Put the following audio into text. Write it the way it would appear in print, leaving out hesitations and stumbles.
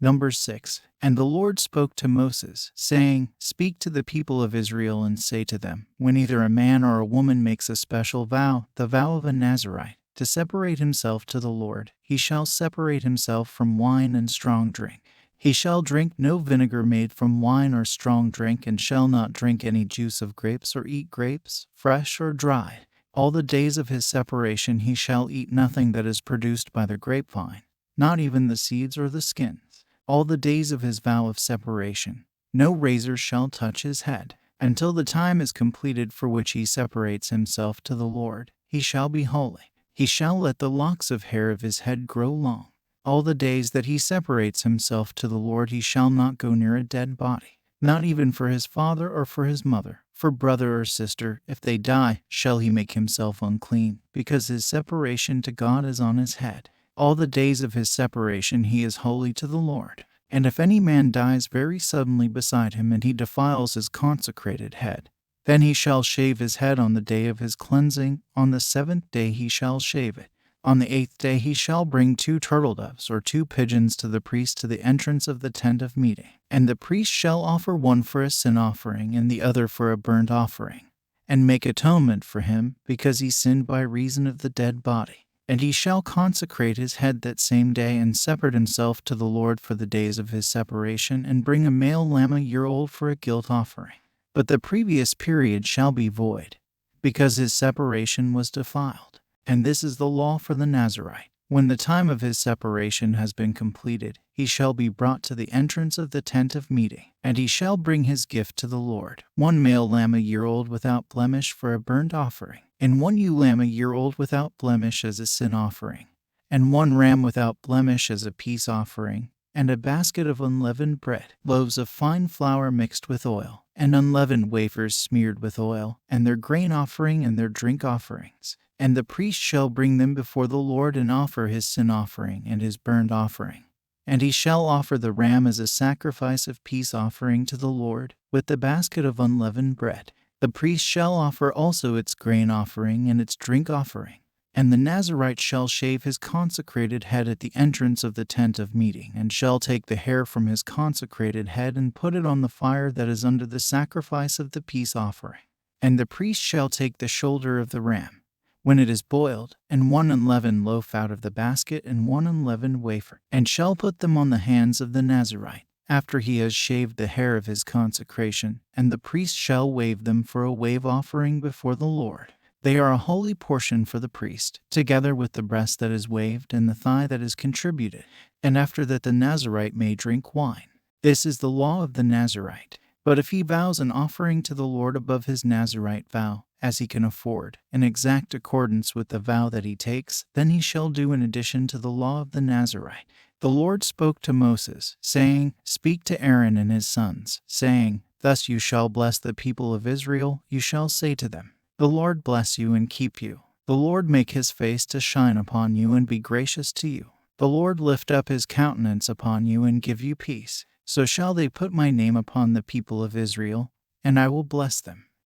Number 6. And the Lord spoke to Moses, saying, Speak to the people of Israel and say to them, When either a man or a woman makes a special vow, the vow of a Nazirite, to separate himself to the Lord, he shall separate himself from wine and strong drink. He shall drink no vinegar made from wine or strong drink, and shall not drink any juice of grapes or eat grapes, fresh or dried. All the days of his separation he shall eat nothing that is produced by the grapevine, not even the seeds or the skins. All the days of his vow of separation, no razor shall touch his head, until the time is completed for which he separates himself to the Lord. He shall be holy. He shall let the locks of hair of his head grow long. All the days that he separates himself to the Lord he shall not go near a dead body, not even for his father or for his mother, for brother or sister. If they die, shall he make himself unclean, because his separation to God is on his head. All the days of his separation he is holy to the Lord. And if any man dies very suddenly beside him, and he defiles his consecrated head, then he shall shave his head on the day of his cleansing. On the 7th day he shall shave it. On the 8th day he shall bring 2 turtle doves or 2 pigeons to the priest to the entrance of the tent of meeting. And the priest shall offer one for a sin offering and the other for a burnt offering, and make atonement for him, because he sinned by reason of the dead body. And he shall consecrate his head that same day, and separate himself to the Lord for the days of his separation, and bring a male lamb a year old for a guilt offering. But the previous period shall be void, because his separation was defiled. And this is the law for the Nazirite. When the time of his separation has been completed, he shall be brought to the entrance of the tent of meeting, and he shall bring his gift to the Lord, 1 male lamb a year old without blemish for a burnt offering, and 1 ewe lamb a year old without blemish as a sin offering, and 1 ram without blemish as a peace offering, and a basket of unleavened bread, loaves of fine flour mixed with oil, and unleavened wafers smeared with oil, and their grain offering and their drink offerings. And the priest shall bring them before the Lord, and offer his sin offering and his burnt offering. And he shall offer the ram as a sacrifice of peace offering to the Lord, with the basket of unleavened bread. The priest shall offer also its grain offering and its drink offering. And the Nazirite shall shave his consecrated head at the entrance of the tent of meeting, and shall take the hair from his consecrated head and put it on the fire that is under the sacrifice of the peace offering. And the priest shall take the shoulder of the ram, when it is boiled, and 1 unleavened loaf out of the basket, and 1 unleavened wafer, and shall put them on the hands of the Nazirite, after he has shaved the hair of his consecration, and the priest shall wave them for a wave offering before the Lord. They are a holy portion for the priest, together with the breast that is waved and the thigh that is contributed, and after that the Nazirite may drink wine. This is the law of the Nazirite. But if he vows an offering to the Lord above his Nazirite vow, as he can afford, in exact accordance with the vow that he takes, then he shall do in addition to the law of the Nazirite. The Lord spoke to Moses, saying, Speak to Aaron and his sons, saying, Thus you shall bless the people of Israel. You shall say to them, The Lord bless you and keep you. The Lord make his face to shine upon you and be gracious to you. The Lord lift up his countenance upon you and give you peace. So shall they put my name upon the people of Israel, and I will bless them.